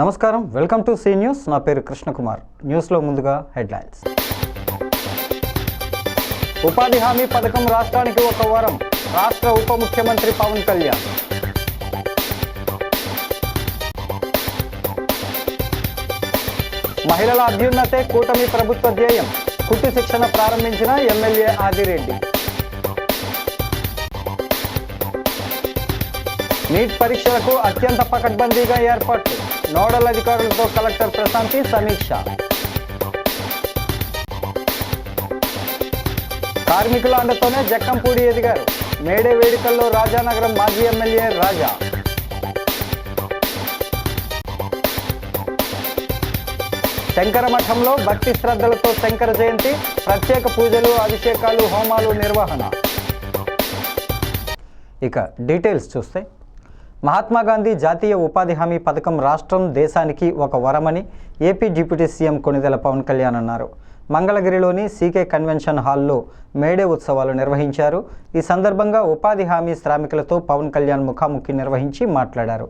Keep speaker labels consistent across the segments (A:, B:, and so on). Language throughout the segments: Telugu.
A: నమస్కారం, వెల్కమ్ టు సి న్యూస్. నా పేరు కృష్ణకుమార్. న్యూస్లో ముందుగా హెడ్లైన్స్. ఉపాధి హామీ పథకం రాష్ట్రానికి ఒక వరం, రాష్ట్ర ఉప ముఖ్యమంత్రి పవన్ కళ్యాణ్. మహిళల అభ్యున్నతే కూటమి ప్రభుత్వ ధ్యేయం, కుట్టు శిక్షణ ప్రారంభించిన ఎమ్మెల్యే ఆదిరెడ్డి. నీట్ పరీక్షలకు అత్యంత పకడ్బందీగా ఏర్పాట్లు, నోడల్ అధికారులతో కలెక్టర్ ప్రశాంతి సమీక్ష. కార్మికుల అండతోనే జక్కంపూడి ఎదిగారు, మేడే వేడుకల్లో రాజానగరం మాజీ ఎమ్మెల్యే రాజా. శంకర మఠంలో భక్తి శ్రద్ధలతో శంకర జయంతి, ప్రత్యేక పూజలు, అభిషేకాలు, హోమాలు నిర్వహణ. ఇక డీటెయిల్స్ చూస్తే, మహాత్మా గాంధీ జాతీయ ఉపాధి హామీ పథకం రాష్ట్రం దేశానికి ఒక వరమని AP deputy CM Konidela Pawan Kalyan అన్నారు. మంగళగిరిలోని సీకే కన్వెన్షన్ హాల్లో మేడే ఉత్సవాలు నిర్వహించారు. ఈ సందర్భంగా ఉపాధి హామీ శ్రామికులతో పవన్ కళ్యాణ్ ముఖాముఖి నిర్వహించి మాట్లాడారు.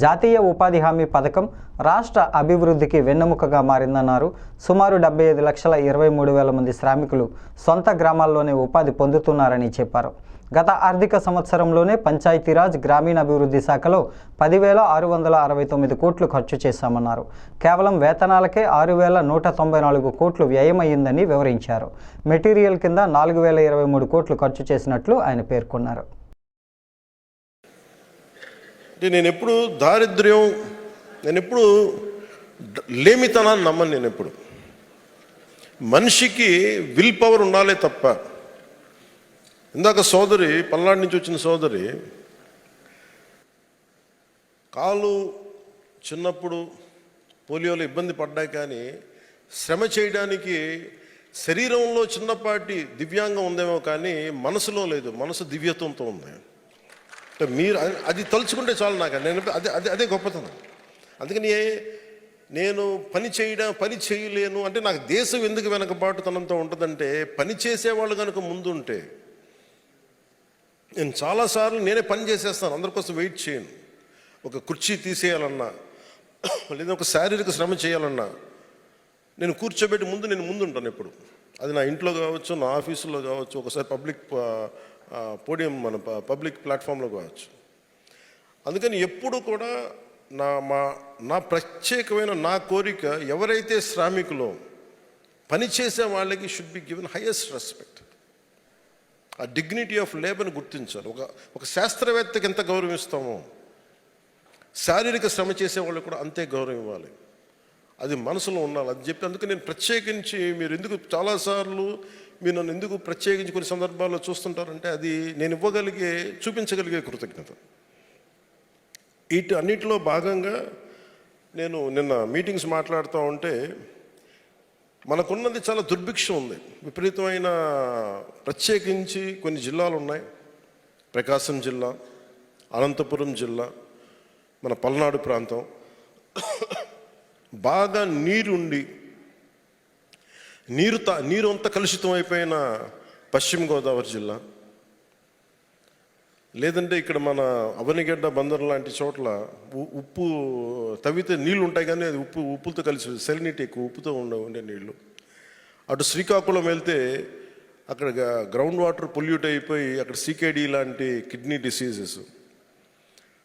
A: జాతీయ ఉపాధి హామీ పథకం రాష్ట్ర అభివృద్ధికి వెన్నెముకగా మారిందన్నారు. సుమారు 75,23,000 మంది శ్రామికులు సొంత గ్రామాల్లోనే ఉపాధి పొందుతున్నారని చెప్పారు. గత ఆర్థిక సంవత్సరంలోనే పంచాయతీరాజ్ గ్రామీణాభివృద్ధి శాఖలో 10,669 కోట్లు ఖర్చు చేశామన్నారు. కేవలం వేతనాలకే 6,194 కోట్లు వ్యయమయ్యిందని వివరించారు. మెటీరియల్ కింద 4,023 కోట్లు ఖర్చు చేసినట్లు ఆయన పేర్కొన్నారు.
B: నేను ఎప్పుడు దారిద్ర్యం, నేను ఎప్పుడు లేమితనాన్ని నమ్మను. నేను ఎప్పుడు మనిషికి విల్ పవర్ ఉండాలే తప్ప. ఇందాక సోదరి, పల్నాడు నుంచి వచ్చిన సోదరి, కాలు చిన్నప్పుడు పోలియోలో ఇబ్బంది పడ్డాయి, కానీ శ్రమ చేయడానికి శరీరంలో చిన్నపాటి దివ్యాంగం ఉందేమో కానీ మనసులో లేదు. మనసు దివ్యత్వంతో ఉంది. అంటే మీరు అది తలుచుకుంటే చాలు. నాకు అదే గొప్పతనం. అందుకని నేను పని చేయలేను అంటే, నాకు దేశం ఎందుకు వెనకబాటుతనంతో ఉంటుందంటే, పని చేసేవాళ్ళు కనుక ముందుంటే నేను చాలాసార్లు నేనే పని చేసేస్తాను. అందరి కోసం వెయిట్ చేయను. ఒక కుర్చీ తీసేయాలన్నా, లేదా ఒక శారీరక శ్రమ చేయాలన్నా నేను కూర్చోబెట్టి నేను ముందుంటాను ఎప్పుడు. అది నా ఇంట్లో కావచ్చు, నా ఆఫీసులో కావచ్చు, ఒకసారి పబ్లిక్ పోడియం, మన పబ్లిక్ ప్లాట్ఫామ్లో కావచ్చు. అందుకని ఎప్పుడు కూడా నా ప్రత్యేకమైన నా కోరిక, ఎవరైతే శ్రామికులో పనిచేసే వాళ్ళకి should be given highest respect. ఆ డిగ్నిటీ ఆఫ్ లేబర్ని గుర్తించాలి. ఒక శాస్త్రవేత్తకి ఎంత గౌరవం ఇస్తామో, శారీరక శ్రమ చేసే వాళ్ళకి కూడా అంతే గౌరవం ఇవ్వాలి. అది మనసులో ఉండాలి. అది చెప్పి అందుకే నేను ప్రత్యేకించి, మీరు ఎందుకు చాలాసార్లు మీరు నన్ను ఎందుకు ప్రత్యేకించి కొన్ని సందర్భాల్లో చూస్తుంటారంటే, అది నేను చూపించగలిగే కృతజ్ఞత. అన్నిటిలో భాగంగా నేను నిన్న మీటింగ్స్ మాట్లాడుతూ ఉంటే, మనకున్నది చాలా దుర్భిక్షం ఉంది. విపరీతమైన, ప్రత్యేకించి కొన్ని జిల్లాలు ఉన్నాయి. ప్రకాశం జిల్లా, అనంతపురం జిల్లా, మన పల్నాడు ప్రాంతం, బాగా నీరుండి నీరు అంతా కలుషితం అయిపోయిన పశ్చిమ గోదావరి జిల్లా, లేదంటే ఇక్కడ మన అవనిగడ్డ, బందర్ లాంటి చోట్ల ఉప్పు తవ్వితే నీళ్ళు ఉంటాయి, కానీ అది ఉప్పులతో కలిసి సెలినిటీ ఎక్కువ, ఉప్పుతో ఉండే నీళ్ళు. అటు శ్రీకాకుళం వెళ్తే అక్కడ గ్రౌండ్ వాటర్ పొల్యూట్ అయిపోయి అక్కడ CKD లాంటి కిడ్నీ డిసీజెస్.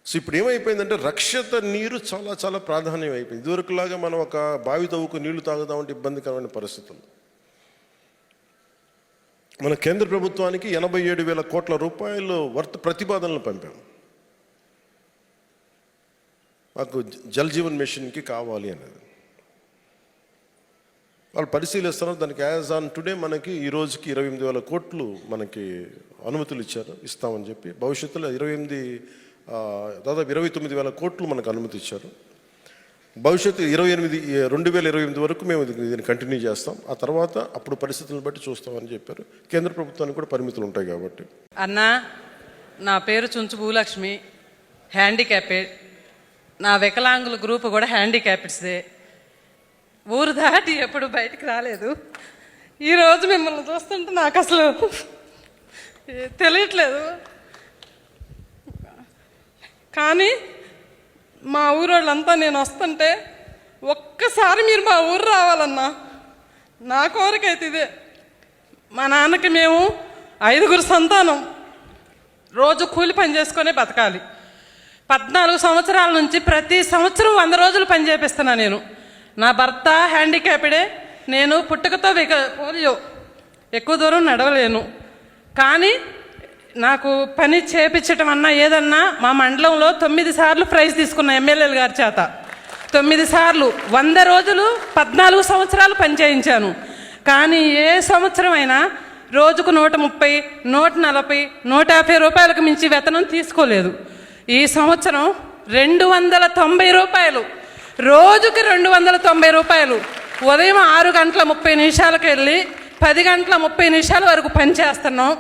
B: సో ఇప్పుడు ఏమైపోయిందంటే, రక్షిత నీరు చాలా చాలా ప్రాధాన్యం అయిపోయింది. ఇదివరకులాగా మనం ఒక బావి తవ్వుకు నీళ్లు తాగుదామంటే ఇబ్బందికరమైన పరిస్థితులు. మన కేంద్ర ప్రభుత్వానికి 87,000 కోట్ల రూపాయలు ప్రతిపాదనలు పంపాం. మాకు జల్ జీవన్ మిషన్కి కావాలి అనేది. వాళ్ళు పరిశీలిస్తున్నారు. దానికి యాజ్ ఆన్ టుడే మనకి ఈ రోజుకి 28,000 కోట్లు మనకి అనుమతులు ఇస్తామని చెప్పి, భవిష్యత్తులో దాదాపు 29,000 కోట్లు మనకు అనుమతి ఇచ్చారు. భవిష్యత్తు 2028 వరకు మేము దీన్ని కంటిన్యూ చేస్తాం. ఆ తర్వాత అప్పుడు పరిస్థితులను బట్టి చూస్తామని చెప్పారు. కేంద్ర ప్రభుత్వానికి కూడా పరిమితులు ఉంటాయి కాబట్టి.
C: అన్నా, నా పేరు చుంచు భూలక్ష్మి, హ్యాండిక్యాపెడ్. నా వికలాంగుల గ్రూప్ కూడా హ్యాండిక్యాపెడ్స్దే. ఊరు దాటి ఎప్పుడు బయటికి రాలేదు. ఈరోజు మిమ్మల్ని చూస్తుంటే నాకు అసలు తెలియట్లేదు. కానీ మా ఊరోళ్ళంతా నేను వస్తుంటే ఒక్కసారి మీరు మా ఊరు రావాలన్నా. నా కోరికైతే ఇదే. మా నాన్నకి మేము 5 సంతానం, రోజు కూలి పని చేసుకొని బతకాలి. 14 సంవత్సరాల నుంచి ప్రతి సంవత్సరం 100 రోజులు పని చేపిస్తున్నా నేను. నా భర్త హ్యాండిక్యాప్డే, నేను పుట్టుకతో పోలియో, ఎక్కువ దూరం నడవలేను. కానీ నాకు పని చేపించటం అన్నా ఏదన్నా మా మండలంలో 9 సార్లు ప్రైజ్ తీసుకున్న ఎమ్మెల్యేల గారి చేత. 9 సార్లు 100 రోజులు 14 సంవత్సరాలు పని చేయించాను. కానీ ఏ సంవత్సరం అయినా రోజుకు 130, 140, 150 రూపాయలకు మించి వేతనం తీసుకోలేదు. ఈ సంవత్సరం 290 రూపాయలు, రోజుకి 290 రూపాయలు. ఉదయం 6 గంటల 30 నిమిషాలకు వెళ్ళి 10 గంటల 30 నిమిషాల వరకు పనిచేస్తున్నాం.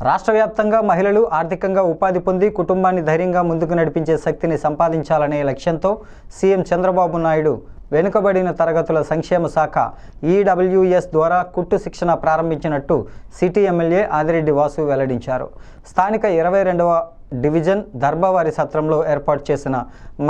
A: రాష్ట్ర వ్యాప్తంగా మహిళలు ఆర్థికంగా ఉపాధి పొంది కుటుంబాన్ని ధైర్యంగా ముందుకు నడిపించే శక్తిని సంపాదించాలనే లక్ష్యంతో సీఎం చంద్రబాబు నాయుడు వెనుకబడిన తరగతుల సంక్షేమ శాఖ ఈడబ్ల్యూఎస్ ద్వారా కుట్టు శిక్షణ ప్రారంభించినట్టు సిటీ ఎమ్మెల్యే ఆదిరెడ్డి వాసు వెల్లడించారు. స్థానిక 22వ డివిజన్ దర్బావారి సత్రంలో ఏర్పాటు చేసిన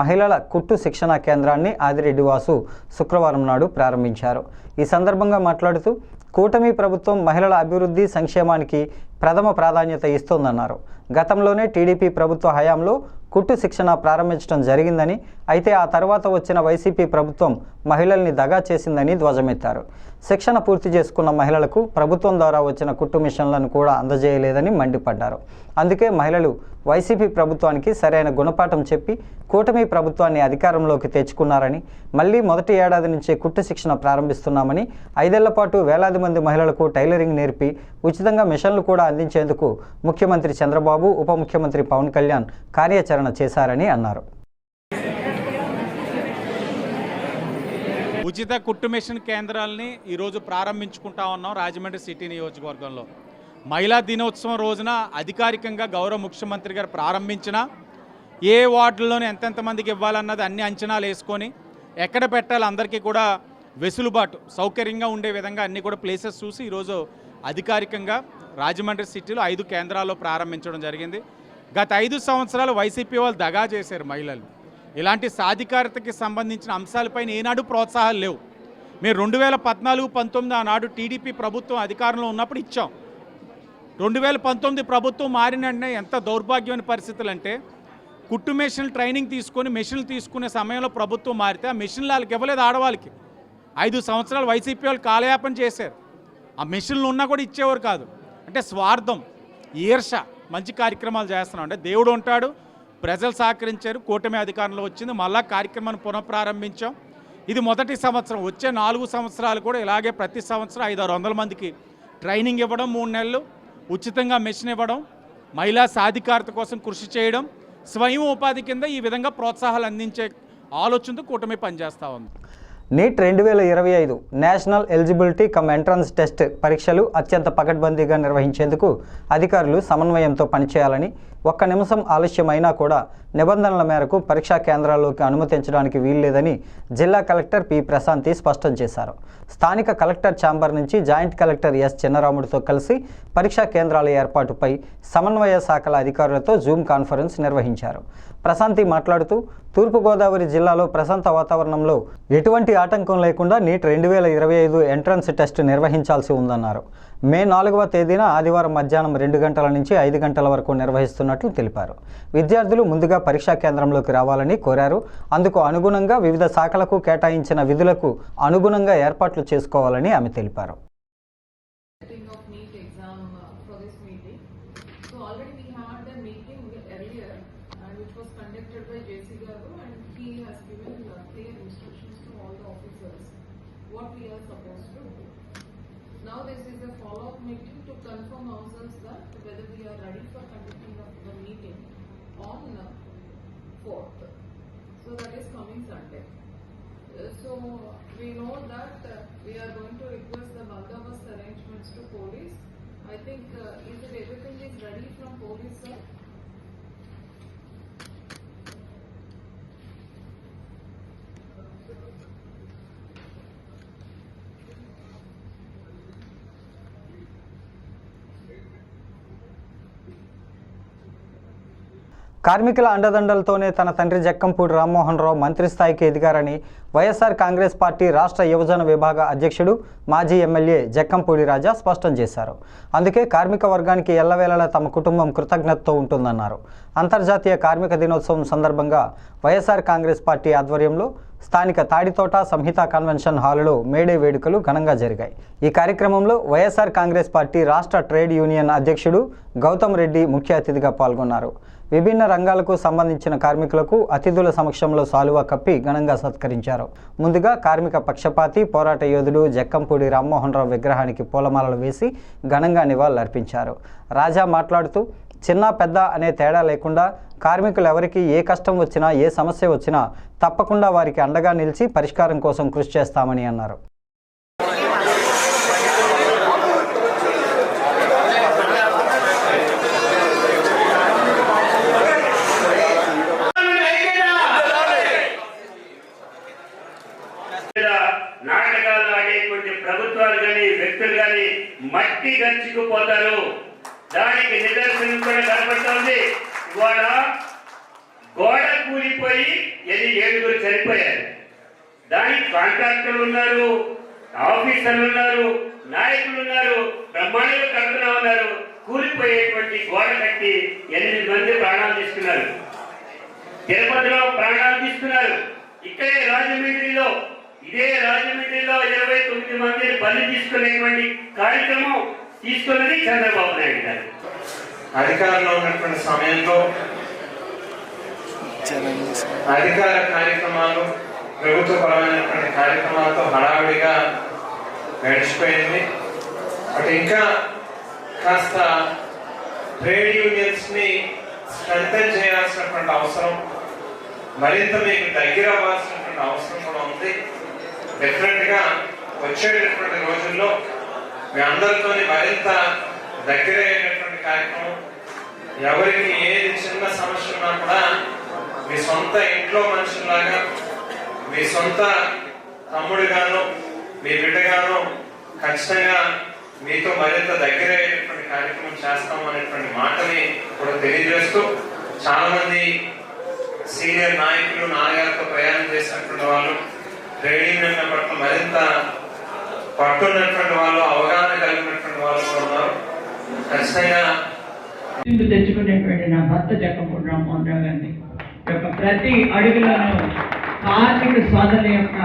A: మహిళల కుట్టు శిక్షణ కేంద్రాన్ని ఆదిరెడ్డి వాసు శుక్రవారం నాడు ప్రారంభించారు. ఈ సందర్భంగా మాట్లాడుతూ కూటమి ప్రభుత్వం మహిళల అభివృద్ధి సంక్షేమానికి ప్రథమ ప్రాధాన్యత ఇస్తోందన్నారు. గతంలోనే టీడీపీ ప్రభుత్వ హయాంలో కుట్టు శిక్షణ ప్రారంభించడం జరిగిందని, అయితే ఆ తర్వాత వచ్చిన వైసీపీ ప్రభుత్వం మహిళల్ని దగా చేసిందని ధ్వజమెత్తారు. శిక్షణ పూర్తి చేసుకున్న మహిళలకు ప్రభుత్వం ద్వారా వచ్చిన కుట్టు మిషన్లను కూడా అందజేయలేదని మండిపడ్డారు. అందుకే మహిళలు వైసీపీ ప్రభుత్వానికి సరైన గుణపాఠం చెప్పి కూటమి ప్రభుత్వాన్ని అధికారంలోకి తెచ్చుకున్నారని, మళ్ళీ మొదటి ఏడాది నుంచే కుట్టు శిక్షణ ప్రారంభిస్తున్నామని, 5 ఏళ్ల పాటు వేలాది మంది మహిళలకు టైలరింగ్ నేర్పి ఉచితంగా మిషన్లు కూడా అందించేందుకు ముఖ్యమంత్రి చంద్రబాబు, ఉప ముఖ్యమంత్రి పవన్ కళ్యాణ్ కార్యాచరణ చేశారని అన్నారు.
D: ఉచిత కుట్టు మిషన్ కేంద్రాలని ఈరోజు ప్రారంభించుకుంటా ఉన్నాం రాజమండ్రి సిటీ నియోజకవర్గంలో. మహిళా దినోత్సవం రోజున అధికారికంగా గౌరవ ముఖ్యమంత్రి గారు ప్రారంభించిన ఏ వార్డుల్లోనే ఎంతెంతమందికి ఇవ్వాలన్నది అన్ని అంచనాలు వేసుకొని ఎక్కడ పెట్టాలి అందరికీ కూడా వెసులుబాటు సౌకర్యంగా ఉండే విధంగా అన్ని కూడా ప్లేసెస్ చూసి ఈరోజు అధికారికంగా రాజమండ్రి సిటీలో 5 కేంద్రాల్లో ప్రారంభించడం జరిగింది. గత 5 సంవత్సరాలు వైసీపీ వాళ్ళు దగా చేశారు మహిళలు. ఇలాంటి సాధికారతకి సంబంధించిన అంశాలపైన ఏనాడు ప్రోత్సాహాలు లేవు. మేము 2014-19 ఆనాడు టీడీపీ ప్రభుత్వం అధికారంలో ఉన్నప్పుడు ఇచ్చాం. 2019 ప్రభుత్వం మారినంటే ఎంత దౌర్భాగ్యమైన పరిస్థితులు అంటే, కుట్టు మెషిన్ ట్రైనింగ్ తీసుకొని మెషిన్లు తీసుకునే సమయంలో ప్రభుత్వం మారితే ఆ మెషిన్లు వాళ్ళకి ఇవ్వలేదు. ఆడవాళ్ళకి 5 సంవత్సరాలు వైసీపీ వాళ్ళు కాలయాపన చేశారు. ఆ మెషిన్లు ఉన్నా కూడా ఇచ్చేవారు కాదు. అంటే స్వార్థం, ఈర్ష. మంచి కార్యక్రమాలు చేస్తున్నాం అంటే దేవుడు ఉంటాడు, ప్రజలు సహకరించారు, కూటమి అధికారంలో వచ్చింది, మళ్ళా కార్యక్రమాన్ని పునఃప్రారంభించాం. ఇది మొదటి సంవత్సరం. వచ్చే 4 సంవత్సరాలు కూడా ఇలాగే ప్రతి సంవత్సరం 500-600 మందికి ట్రైనింగ్ ఇవ్వడం, 3 నెలలు ఉచితంగా మెషిన్ ఇవ్వడం, మహిళా సాధికారత కోసం కృషి చేయడం, స్వయం ఉపాధి కింద ఈ విధంగా ప్రోత్సాహాలు అందించే ఆలోచనతో కూటమి పనిచేస్తూ ఉంది.
A: NEET 2025 national eligibility cum entrance test పరీక్షలు అత్యంత పకడ్బందీగా నిర్వహించేందుకు అధికారులు సమన్వయంతో పనిచేయాలని, ఒక్క నిమిషం ఆలస్యమైనా కూడా నిబంధనల మేరకు పరీక్షా కేంద్రాల్లోకి అనుమతించడానికి వీల్లేదని జిల్లా కలెక్టర్ పి ప్రశాంతి స్పష్టం చేశారు. స్థానిక కలెక్టర్ ఛాంబర్ నుంచి జాయింట్ కలెక్టర్ ఎస్ చిన్నరాముడితో కలిసి పరీక్షా కేంద్రాల ఏర్పాటుపై సమన్వయ శాఖల అధికారులతో జూమ్ కాన్ఫరెన్స్ నిర్వహించారు. ప్రశాంతి మాట్లాడుతూ తూర్పుగోదావరి జిల్లాలో ప్రశాంత వాతావరణంలో ఎటువంటి ఆటంకం లేకుండా నీట్ 2025 ఎంట్రన్స్ టెస్ట్ నిర్వహించాల్సి ఉందన్నారు. మే 4వ తేదీన ఆదివారం మధ్యాహ్నం 2 గంటల నుంచి 5 గంటల వరకు నిర్వహిస్తున్నట్లు తెలిపారు. విద్యార్థులు ముందుగా పరీక్షా కేంద్రంలోకి రావాలని కోరారు. అందుకు అనుగుణంగా వివిధ శాఖలకు కేటాయించిన విధులకు అనుగుణంగా ఏర్పాట్లు చేసుకోవాలని ఆమె తెలిపారు.
E: What we are supposed to do. Now this is a follow-up meeting to confirm ourselves that whether we are ready for conducting the meeting on 4th. So that is coming Sunday. So we know that we are going to request the bandobast arrangements to police. I think is it everything is ready from police side?
A: కార్మికుల అండదండలతోనే తన తండ్రి జక్కంపూడి రామ్మోహన్ రావు మంత్రి స్థాయికి ఎదిగారని వైఎస్ఆర్ కాంగ్రెస్ పార్టీ రాష్ట్ర యువజన విభాగ అధ్యక్షుడు మాజీ ఎమ్మెల్యే జక్కంపూడి రాజా స్పష్టం చేశారు. అందుకే కార్మిక వర్గానికి ఎల్లవేళలా తమ కుటుంబం కృతజ్ఞతతో ఉంటుందన్నారు. అంతర్జాతీయ కార్మిక దినోత్సవం సందర్భంగా వైఎస్ఆర్ కాంగ్రెస్ పార్టీ ఆధ్వర్యంలో స్థానిక తాడితోట సంహిత కన్వెన్షన్ హాలులో మేడే వేడుకలు ఘనంగా జరిగాయి. ఈ కార్యక్రమంలో వైఎస్ఆర్ కాంగ్రెస్ పార్టీ రాష్ట్ర ట్రేడ్ యూనియన్ అధ్యక్షుడు గౌతమ్ రెడ్డి ముఖ్య అతిథిగా పాల్గొన్నారు. విభిన్న రంగాలకు సంబంధించిన కార్మికులకు అతిథుల సమక్షంలో సాలువా కప్పి ఘనంగా సత్కరించారు. ముందుగా కార్మిక పక్షపాతి పోరాట యోధుడు జక్కంపూడి రామ్మోహన్ రావు విగ్రహానికి పూలమాలలు వేసి ఘనంగా నివాళులర్పించారు. రాజా మాట్లాడుతూ చిన్న పెద్ద అనే తేడా లేకుండా కార్మికులు ఎవరికి ఏ కష్టం వచ్చినా ఏ సమస్య వచ్చినా తప్పకుండా వారికి అండగా నిలిచి పరిష్కారం కోసం కృషి చేస్తామని అన్నారు.
F: నాటకాలు ఆడేటువంటి ప్రభుత్వాలు కానీ వ్యక్తులు కానీ మట్టి గంచుకుపోతారు. దానికి నిదర్శనం కూడా కనపడుతోంది. ఇవాళ గోడ కూలిపోయి 7 చనిపోయారు. దానికి కాంట్రాక్టర్లు ఉన్నారు, ఆఫీసర్లు ఉన్నారు, నాయకులు ఉన్నారు, బ్రహ్మాండంగా కడుతున్నా ఉన్నారు. కూలిపోయేటువంటి గోడ కట్టి 8 మంది ప్రాణాలు తీసుకున్నారు. తిరుపతిలో ప్రాణాలు తీసుకున్నారు. ఇక్కడే రాజమండ్రిలో 29 మందిని బలి తీసుకునేటువంటి కార్యక్రమం తీసుకున్నది చంద్రబాబు నాయుడు గారు.
G: అధికారంలో ఉన్నటువంటి సమయంలో అధికార కార్యక్రమాలు, ప్రభుత్వపరమైనటువంటి కార్యక్రమాలతో హడావిడిగా గడిచిపోయింది. బట్ ఇంకా కాస్త ట్రేడ్ యూనియన్స్ ని స్ట్రెంథెన్ చేయాల్సినటువంటి అవసరం, మరింత మీకు దగ్గర అవ్వాల్సినటువంటి అవసరం కూడా ఉంది. డెఫినెట్ గా వచ్చేటటువంటి రోజుల్లో మీ అందరితో మరింత దగ్గర అయినటువంటి కార్యక్రమం, ఎవరికి ఏది చిన్న సమస్య ఉన్నా కూడా మీ సొంత ఇంట్లో మనుషుల్లాగా, మీ సొంత తమ్ముడిగాను మీ బిడ్డగాను ఖచ్చితంగా మీతో మరింత దగ్గర అయినటువంటి కార్యక్రమం చేస్తాం అనేటువంటి మాటని కూడా తెలియజేస్తూ, చాలా మంది సీనియర్ నాయకులు నాన్నగారితో ప్రయాణం చేసినటువంటి వాళ్ళు, ట్రేడింగ్ పట్ల మరింత పట్టున్నటువంటి వాళ్ళు, అవగాహన కలిగినటువంటి వాళ్ళు ఉన్నారు. ఖచ్చితంగా
H: తెచ్చుకునేటువంటి నా భర్త జక్కంపూడి రామ్మోహన్ రావు గారిని యొక్క ప్రతి అడుగులోనూ కార్మిక సోదరుల యొక్క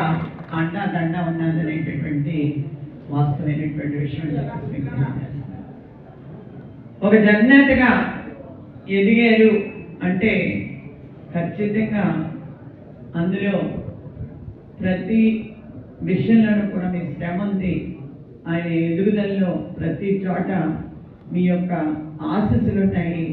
H: అండదండ ఉన్నదనేటటువంటి వాస్తవమైనటువంటి విషయం. ఒక జన్నేతగా ఎదిగారు అంటే ఖచ్చితంగా అందులో ప్రతి విషయంలోనూ కూడా మీ శ్రమ ఉంది. ఆయన ఎదుగుదలలో ప్రతి చోట మీ యొక్క ఆశీస్సులు ఉన్నాయి.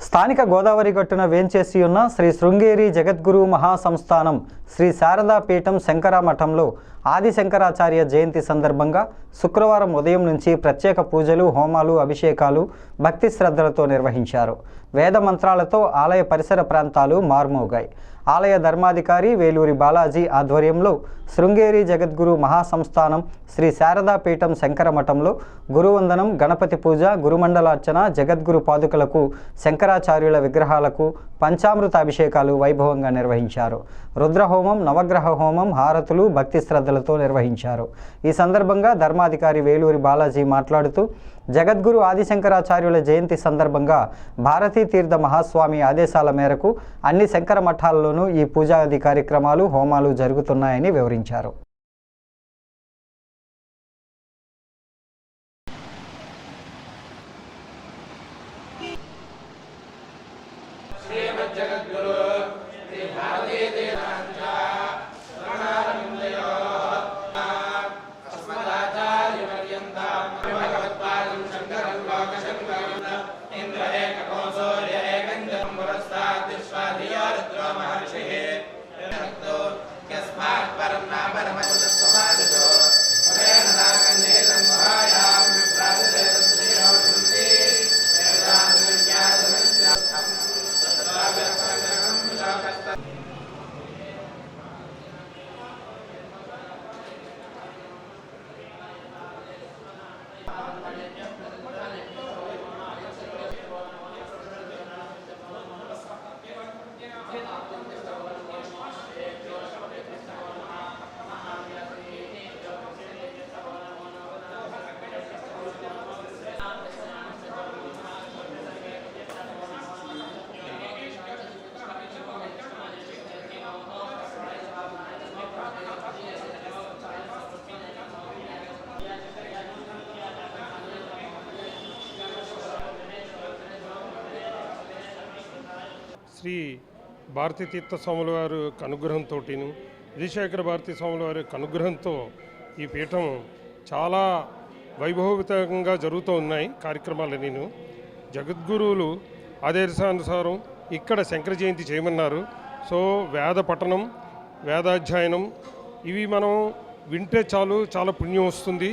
A: స్థానిక గోదావరి గట్టున వేంచేసి ఉన్న శ్రీ శృంగేరి జగద్గురు మహాసంస్థానం శ్రీ శారదా పీఠం శంకర మఠంలో ఆది శంకరాచార్య జయంతి సందర్భంగా శుక్రవారం ఉదయం నుంచి ప్రత్యేక పూజలు, హోమాలు, అభిషేకాలు భక్తి శ్రద్ధలతో నిర్వహించారు. వేద మంత్రాలతో ఆలయ పరిసర ప్రాంతాలు మార్మోగాయి. ఆలయ ధర్మాధికారి వేలూరి బాలాజీ ఆధ్వర్యంలో శృంగేరి జగద్గురు మహాసంస్థానం శ్రీ శారదా పీఠం శంకర మఠంలో గురువందనం, గణపతి పూజ, గురుమండలార్చన, జగద్గురు పాదుకలకు, శంకరాచార్యుల విగ్రహాలకు పంచామృత అభిషేకాలు వైభవంగా నిర్వహించారు. రుద్రహోమం, నవగ్రహ హోమం, హారతులు భక్తి శ్రద్ధలతో నిర్వహించారు. ఈ సందర్భంగా ధర్మాధికారి వేలూరి బాలాజీ మాట్లాడుతూ, జగద్గురు ఆదిశంకరాచార్యుల జయంతి సందర్భంగా భారతీ తీర్థ మహాస్వామి ఆదేశాల మేరకు అన్ని శంకర మఠాల్లోనూ ఈ పూజాది కార్యక్రమాలు, హోమాలు జరుగుతున్నాయని వివరించారు.
I: శ్రీ భారతీ తీర్థ స్వాముల వారి యొక్క అనుగ్రహంతో విజయశేఖర భారతీ స్వాముల వారి యొక్క అనుగ్రహంతో ఈ పీఠం చాలా వైభవోపేతంగా జరుగుతూ ఉన్నాయి కార్యక్రమాలు. నేను జగద్గురువులు ఆదేశానుసారం ఇక్కడ శంకర జయంతి చేయమన్నారు. సో వేద పఠనం, వేదాధ్యయనం ఇవి మనం వింటే చాలు, చాలా పుణ్యం వస్తుంది.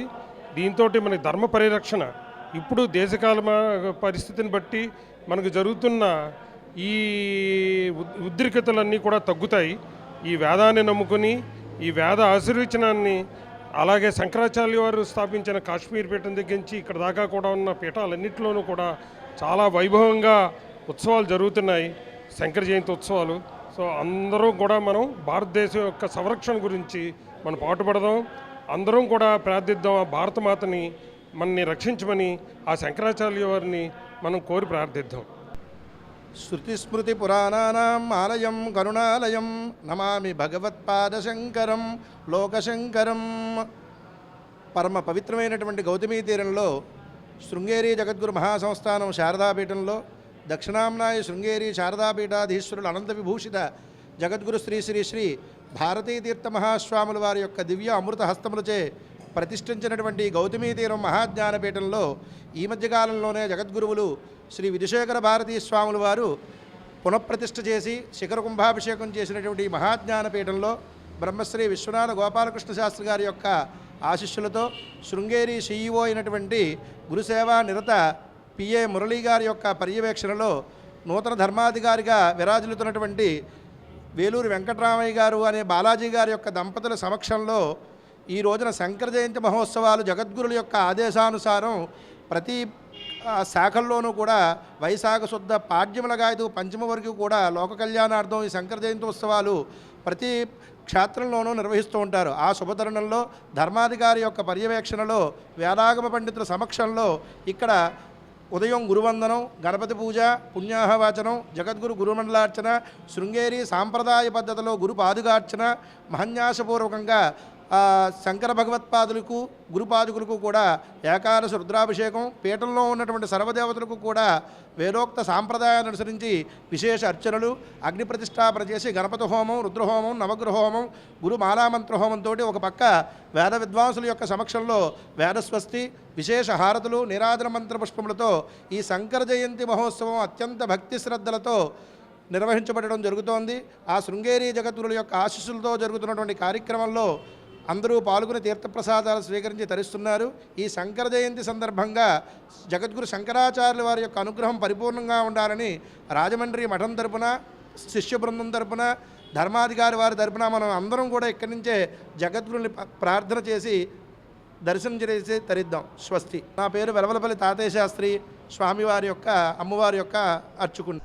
I: దీంతో మనకి ధర్మ పరిరక్షణ ఇప్పుడు దేశకాల పరిస్థితిని బట్టి మనకు జరుగుతున్న ఈ ఉద్రిక్తతలన్నీ కూడా తగ్గుతాయి. ఈ వేదాన్ని నమ్ముకొని ఈ వేద ఆశీర్వచనాన్ని, అలాగే శంకరాచార్య వారు స్థాపించిన కాశ్మీర్ పీఠం దగ్గర నుంచి ఇక్కడ దాకా కూడా ఉన్న పీఠాలన్నింటిలోనూ కూడా చాలా వైభవంగా ఉత్సవాలు జరుగుతున్నాయి, శంకర జయంతి ఉత్సవాలు. సో అందరూ కూడా మనం భారతదేశం యొక్క సంరక్షణ గురించి మనం పాటుపడదాం, అందరం కూడా ప్రార్థిద్దాం. ఆ భారతమాతని మనని రక్షించమని ఆ శంకరాచార్య వారిని మనం కోరి ప్రార్థిద్దాం.
J: శృతిస్మృతి పురాణానాం ఆలయం కరుణాలయం నమామి భగవత్పాదశంకరం లోకశంకరం. పరమ పవిత్రమైనటువంటి గౌతమీ తీరంలో శృంగేరి జగద్గురు మహాసంస్థానం శారదాపీఠంలో దక్షిణాంనాయ శృంగేరి శారదాపీఠాధీశ్వరులు అనంత విభూషిత జగద్గురు శ్రీ శ్రీ శ్రీ భారతీ తీర్థ మహాస్వాముల వారి యొక్క దివ్య అమృత హస్తములచే ప్రతిష్ఠించినటువంటి గౌతమీ తీరం మహాజ్ఞానపీఠంలో ఈ మధ్యకాలంలోనే జగద్గురువులు శ్రీ విజయశేఖర భారతీ స్వాముల వారు పునఃప్రతిష్ఠ చేసి శిఖర కుంభాభిషేకం చేసినటువంటి మహాజ్ఞానపీఠంలో బ్రహ్మశ్రీ విశ్వనాథ గోపాలకృష్ణ శాస్త్రి గారి యొక్క ఆశిష్యులతో శృంగేరి CEO అయినటువంటి గురుసేవా నిరత పిఏ మురళీ గారి యొక్క పర్యవేక్షణలో నూతన ధర్మాధికారిగా విరాజిల్లుతున్నటువంటి వేలూరు వెంకటరామయ్య గారు అనే బాలాజీ గారి యొక్క దంపతుల సమక్షంలో ఈ రోజున శంకర జయంతి మహోత్సవాలు జగద్గురుల యొక్క ఆదేశానుసారం ప్రతి శాఖల్లోనూ కూడా వైశాఖ శుద్ధ పాడ్యములగాయదు పంచమ వరకు కూడా లోక కళ్యాణార్థం ఈ శంకర జయంతి ఉత్సవాలు ప్రతి క్షేత్రంలోనూ నిర్వహిస్తూ ఉంటారు. ఆ శుభతరుణంలో ధర్మాధికారి యొక్క పర్యవేక్షణలో వేదాగమ పండితుల సమక్షంలో ఇక్కడ ఉదయం గురువందనం, గణపతి పూజ, పుణ్యాహవాచనం, జగద్గురు గురుమండలార్చన, శృంగేరి సాంప్రదాయ పద్ధతిలో గురు పాదుగార్చన, మహన్యాసపూర్వకంగా శంకర భగవత్పాదులకు గురుపాదుకులకు కూడా ఏకాదశ రుద్రాభిషేకం, పీఠంలో ఉన్నటువంటి సర్వదేవతలకు కూడా వేదోక్త సాంప్రదాయాన్ని అనుసరించి విశేష అర్చనలు, అగ్ని ప్రతిష్టాపన చేసి గణపతి హోమం, రుద్రహోమం, నవగ్రహ హోమం, గురు మాలామంత్ర హోమంతో ఒక పక్క వేద విద్వాంసుల యొక్క సమక్షంలో వేదస్వస్తి, విశేష హారతులు, నిరాధన మంత్ర పుష్పములతో ఈ శంకర జయంతి మహోత్సవం అత్యంత భక్తి శ్రద్ధలతో నిర్వహించబడడం జరుగుతోంది. ఆ శృంగేరి జగద్గురుల యొక్క ఆశీస్సులతో జరుగుతున్నటువంటి కార్యక్రమంలో అందరూ పాల్గొని తీర్థప్రసాదాలు స్వీకరించి తరిస్తున్నారు. ఈ శంకర జయంతి సందర్భంగా జగద్గురు శంకరాచార్యుల వారి యొక్క అనుగ్రహం పరిపూర్ణంగా ఉండాలని రాజమండ్రి మఠం తరపున, శిష్య బృందం తరపున, ధర్మాధికారి వారి తరపున మనం అందరం కూడా ఇక్కడి నుంచే జగద్గురుని ప్రార్థన చేసి దర్శనం చేసి తరిద్దాం. స్వస్తి. నా పేరు వెలవలపల్లి తాతయ్య శాస్త్రి, స్వామివారి యొక్క అమ్మవారి యొక్క అర్చుకుని.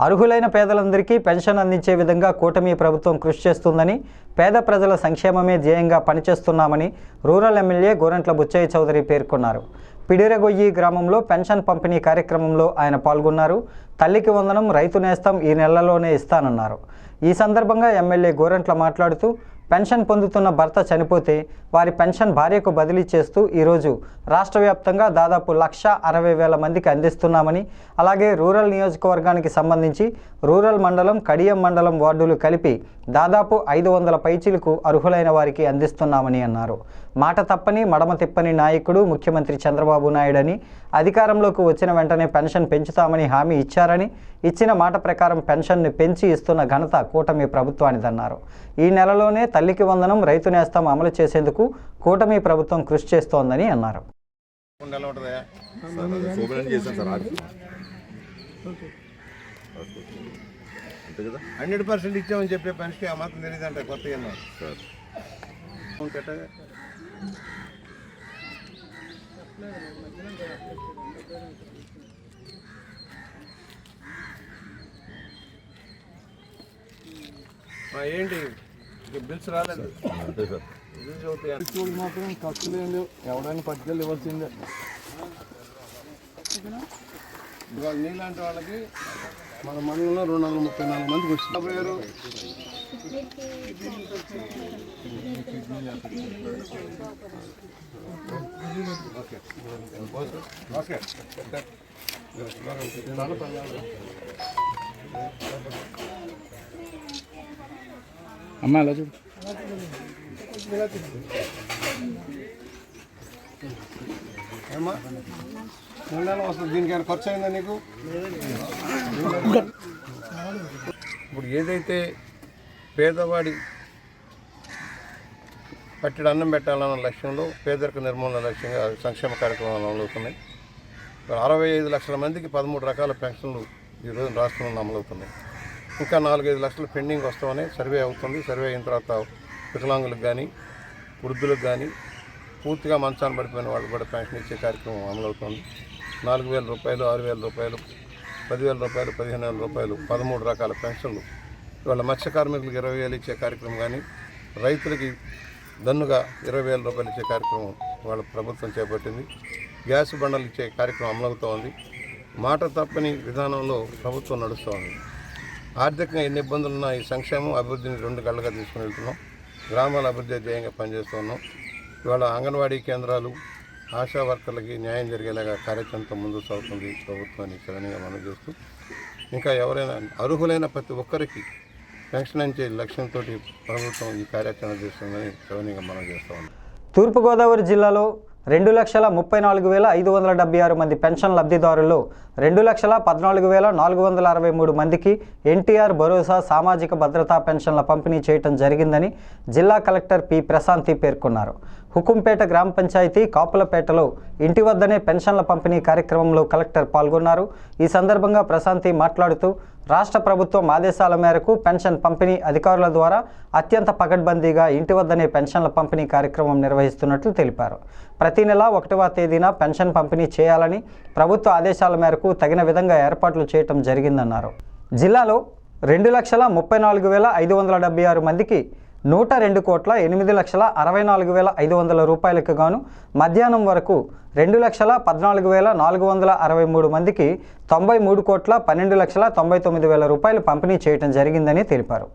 A: అర్హులైన పేదలందరికీ పెన్షన్ అందించే విధంగా కూటమి ప్రభుత్వం కృషి చేస్తుందని, పేద ప్రజల సంక్షేమమే ధ్యేయంగా పనిచేస్తున్నామని రూరల్ ఎమ్మెల్యే గోరంట్ల బుచ్చయ్య చౌదరి పేర్కొన్నారు. పిడిరగొయ్యి గ్రామంలో పెన్షన్ పంపిణీ కార్యక్రమంలో ఆయన పాల్గొన్నారు. తల్లికి వందనం, రైతు నేస్తం ఈ నెలలోనే ఇస్తానన్నారు. ఈ సందర్భంగా ఎమ్మెల్యే గోరంట్ల మాట్లాడుతూ పెన్షన్ పొందుతున్న భర్త చనిపోతే వారి పెన్షన్ భార్యకు బదిలీ చేస్తూ ఈరోజు రాష్ట్ర వ్యాప్తంగా దాదాపు 1,60,000 మందికి అందిస్తున్నామని, అలాగే రూరల్ నియోజకవర్గానికి సంబంధించి రూరల్ మండలం, కడియం మండలం వార్డులు కలిపి దాదాపు 500 పైచీలకు అర్హులైన వారికి అందిస్తున్నామని అన్నారు. మాట తప్పని మడమ తిప్పని నాయకుడు ముఖ్యమంత్రి చంద్రబాబు నాయుడని, అధికారంలోకి వచ్చిన వెంటనే పెన్షన్ పెంచుతామని హామీ ఇచ్చారని, ఇచ్చిన మాట ప్రకారం పెన్షన్ను పెంచి ఇస్తున్న ఘనత కూటమి ప్రభుత్వానిదన్నారు. ఈ నెలలోనే తల్లికి వందనం, రైతు నేస్తం అమలు చేసేందుకు కూటమి ప్రభుత్వం కృషి చేస్తోందని అన్నారు.
J: 100% ఇచ్చామని చెప్పే పెన్షన్ ఆ మాత్రం తెలియదంటే కొత్త ఏంటి బిల్స్ రాలేదు. బిల్స్ మాత్రం ఖర్చు లేదు, ఎవరైనా పట్టుకెళ్ళి ఇవ్వాల్సిందే. ఇవాళ నీలాంటి వాళ్ళకి మన మండలంలో 234 మందికి వచ్చినారు. Okay okay.
K: అమ్మా అలా చూడు.
J: ఏమా నెల వస్తుంది, దీనికైనా ఖర్చు అయిందా నీకు? ఇప్పుడు ఏదైతే పేదవాడి పట్టెడు అన్నం పెట్టాలన్న లక్ష్యంలో పేదరిక నిర్మూలన లక్ష్యంగా సంక్షేమ కార్యక్రమాలు అమలవుతున్నాయి. 65 లక్షల మందికి 13 రకాల పెన్షన్లు ఈరోజు రాష్ట్రంలో అమలవుతున్నాయి. ఇంకా 4-5 లక్షలు పెండింగ్ వస్తామని సర్వే అవుతుంది. సర్వే అయిన తర్వాత వికలాంగులకు కానీ వృద్ధులకు కానీ పూర్తిగా మంచాన్ని పడిపోయిన వాళ్ళు కూడా పెన్షన్ ఇచ్చే కార్యక్రమం అమలవుతుంది. 4,000 రూపాయలు, 6,000 రూపాయలు, 10,000 రూపాయలు, 15,000 రూపాయలు, 13 రకాల పెన్షన్లు. ఇవాళ మత్స్య కార్మికులకు 20,000 ఇచ్చే కార్యక్రమం కానీ, రైతులకి దన్నుగా 20,000 రూపాయలు ఇచ్చే కార్యక్రమం వాళ్ళ ప్రభుత్వం చేపట్టింది. గ్యాస్ బండలు ఇచ్చే కార్యక్రమం అమలవుతూ ఉంది. మాట తప్పని విధానంలో ప్రభుత్వం నడుస్తూ ఉంది. ఆర్థికంగా ఎన్ని ఇబ్బందులున్నా ఈ సంక్షేమం అభివృద్ధిని 2 కళ్ళగా తీసుకుని వెళ్తున్నాం. గ్రామాల అభివృద్ధి ధ్యేయంగా పనిచేస్తూ ఉన్నాం. ఇవాళ అంగన్వాడీ కేంద్రాలు, ఆశా వర్కర్లకి న్యాయం జరిగేలాగా కార్యక్రమంతో ముందుకు సాగుతుంది ప్రభుత్వాన్ని సరైనగా మనం చేస్తూ, ఇంకా ఎవరైనా అర్హులైన ప్రతి ఒక్కరికి పెన్షన్ ఇచ్చే లక్ష్యంతో ప్రభుత్వం ఈ కార్యాచరణ చేస్తుందని సరైనగా మనం చేస్తూ ఉన్నాం.
A: తూర్పుగోదావరి జిల్లాలో 2,34,576 మంది పెన్షన్ లబ్ధిదారుల్లో 2,14,463 మందికి ఎన్టీఆర్ భరోసా సామాజిక భద్రతా పెన్షన్ల పంపిణీ చేయడం జరిగిందని జిల్లా కలెక్టర్ పి ప్రశాంతి పేర్కొన్నారు. హుకుంపేట గ్రామ పంచాయతీ కాపులపేటలో ఇంటి వద్దనే పెన్షన్ల పంపిణీ కార్యక్రమంలో కలెక్టర్ పాల్గొన్నారు. ఈ సందర్భంగా ప్రశాంతి మాట్లాడుతూ రాష్ట్ర ప్రభుత్వం ఆదేశాల మేరకు పెన్షన్ పంపిణీ అధికారుల ద్వారా అత్యంత పకడ్బందీగా ఇంటి వద్దనే పెన్షన్ల పంపిణీ కార్యక్రమం నిర్వహిస్తున్నట్లు తెలిపారు. ప్రతి నెల 1వ తేదీన పెన్షన్ పంపిణీ చేయాలని ప్రభుత్వ ఆదేశాల మేరకు తగిన విధంగా ఏర్పాట్లు చేయటం జరిగిందన్నారు. జిల్లాలో 2,34,576 మందికి 102,8,64,500 రూపాయలకు గాను మధ్యాహ్నం వరకు 2,14,463 మందికి 93,12,99,000 రూపాయలు పంపిణీ చేయడం జరిగిందని తెలిపారు.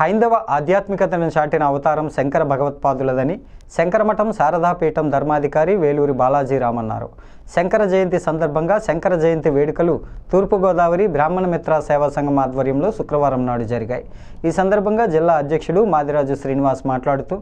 A: హైందవ ఆధ్యాత్మికతను చాటిన అవతారం శంకర భగవత్పాదులదని శంకరమఠం శారదాపీఠం ధర్మాధికారి వేలూరి బాలాజీరామ్ అన్నారు. శంకర జయంతి సందర్భంగా శంకర జయంతి వేడుకలు తూర్పుగోదావరి బ్రాహ్మణ మిత్ర సేవా సంఘం ఆధ్వర్యంలో శుక్రవారం నాడు జరిగాయి. ఈ సందర్భంగా జిల్లా అధ్యక్షుడు మాదిరాజు శ్రీనివాస్ మాట్లాడుతూ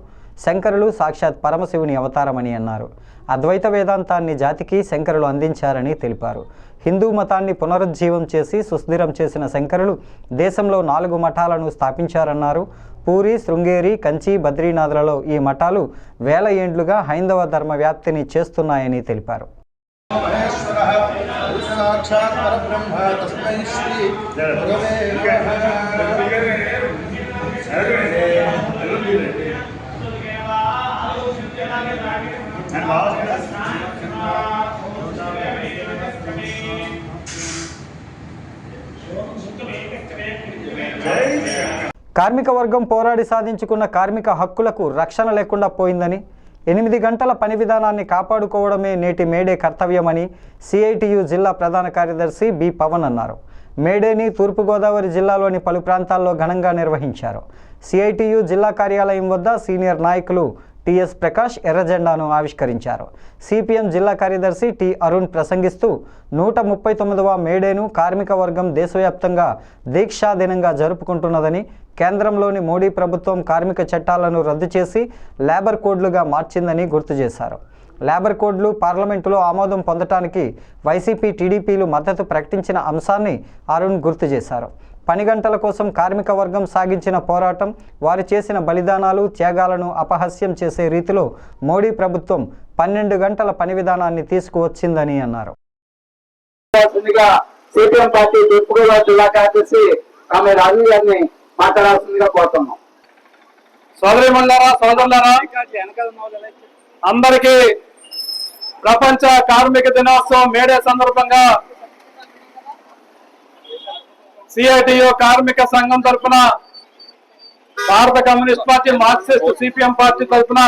A: శంకరులు సాక్షాత్ పరమశివుని అవతారమని అన్నారు. అద్వైత వేదాంతాన్ని జాతికి శంకరులు అందించారని తెలిపారు. హిందూ మతాన్ని పునరుజ్జీవం చేసి సుస్థిరం చేసిన శంకరులు దేశంలో 4 మఠాలను స్థాపించారన్నారు. పూరి, శృంగేరి, కంచి, బద్రీనాథ్లలో ఈ మఠాలు వేల ఏండ్లుగా హైందవ ధర్మ వ్యాప్తిని చేస్తున్నాయని తెలిపారు. కార్మిక వర్గం పోరాడి సాధించుకున్న కార్మిక హక్కులకు రక్షణ లేకుండా పోయిందని, 8 గంటల పని విధానాన్ని కాపాడుకోవడమే నేటి మేడే కర్తవ్యమని సిఐటియు జిల్లా ప్రధాన కార్యదర్శి బి పవన్ అన్నారు. మేడేని తూర్పుగోదావరి జిల్లాలోని పలు ప్రాంతాల్లో ఘనంగా నిర్వహించారు. సిఐటియు జిల్లా కార్యాలయం వద్ద సీనియర్ నాయకులు టిఎస్ ప్రకాష్ ఎర్రజెండాను ఆవిష్కరించారు. సిపిఎం జిల్లా కార్యదర్శి టి అరుణ్ ప్రసంగిస్తూ 139వ మేడేను కార్మిక వర్గం దేశవ్యాప్తంగా దీక్షా దినంగా జరుపుకుంటున్నదని, కేంద్రంలోని మోడీ ప్రభుత్వం కార్మిక చట్టాలను రద్దు చేసి లేబర్ కోడ్లుగా మార్చిందని గుర్తు చేశారు. లేబర్ కోడ్లు పార్లమెంటులో ఆమోదం పొందటానికి వైసీపీ, టీడీపీలు మద్దతు ప్రకటించిన అంశాన్ని అరుణ్ గుర్తు చేశారు. పని గంటల కోసం కార్మిక వర్గం సాగించిన పోరాటం, వారు చేసిన బలిదానాలు, త్యాగాలను అపహాస్యం చేసే రీతిలో మోడీ ప్రభుత్వం 12 గంటల పని విధానాన్ని తీసుకువచ్చిందని అన్నారు.
L: సిపిఎం పార్టీ తూర్పుగోదావరి జిల్లా కార్యదర్శి ఆమె రాజు గారిని మాట్లాడాల్సిందిగా కోరుతున్నాం. సోదరిమణులారా, సోదరులారా, అందరికీ ప్రపంచ కార్మిక దినోత్సవం మేడే సందర్భంగా సిఐటియు కార్మిక సంఘం తరఫున, భారత communist party, Marxist, CPM party తరఫున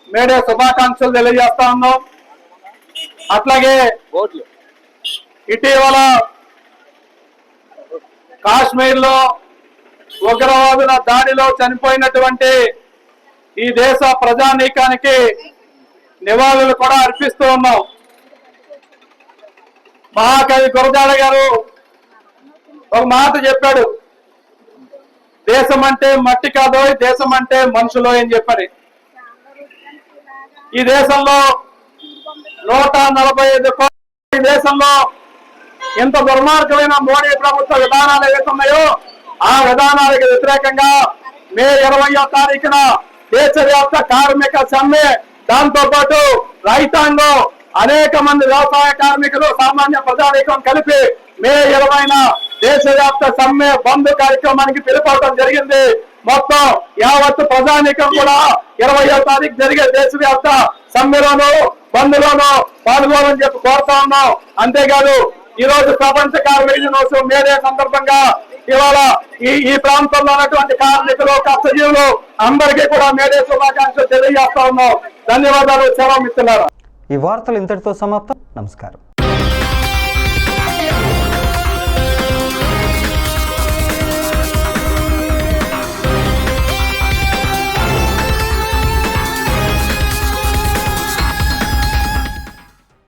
L: మేడే శుభాకాంక్షలు తెలియజేస్తా ఉన్నాం. అట్లాగే ఇటీవల కాశ్మీర్ లో ఉగ్రవాదుల దాడిలో చనిపోయినటువంటి ఈ దేశ ప్రజానీకానికి నివాళులు కూడా అర్పిస్తూ ఉన్నాం. మహాకవి గురజాడ గారు ఒక మాట చెప్పాడు, దేశం అంటే మట్టి కాదో, దేశం అంటే మనుషులో అని చెప్పాడు. ఈ దేశంలో 145 కోట్ల దేశంలో ఎంత దుర్మార్గమైన మోడీ ప్రభుత్వ విధానాలు ఏవైతున్నాయో ఆ విధానాలకు వ్యతిరేకంగా మే 20వ తారీఖున దేశవ్యాప్త కార్మిక సమ్మె, దాంతో పాటు రైతాంగం, అనేక మంది వ్యవసాయ కార్మికులు, సామాన్య ప్రజానీకం కలిపి మే 20న దేశవ్యాప్త సమ్మె బంద్ కార్యక్రమానికి పిలుపవడం జరిగింది. మొత్తం యావత్తు ప్రజానీకం కూడా 20వ తారీఖు జరిగే దేశవ్యాప్త సమ్మెలోనూ బంద్లోనూ పాల్గొనాలని చెప్పి కోరుతా ఉన్నాం. అంతేకాదు ఈ రోజు ప్రపంచ కార్మిక దినోత్సవం మేడే సందర్భంగా ఇవాళ ఈ ప్రాంతంలో ఉన్నటువంటి కార్మికులు, కష్టజీవులు అందరికీ కూడా మేడే శుభాకాంక్షలు తెలియజేస్తా ఉన్నాం. ధన్యవాదాలు. సెలవు మిత్రులారా.
A: ఈ వార్తలు ఇంతటితో సమాప్తం. నమస్కారం.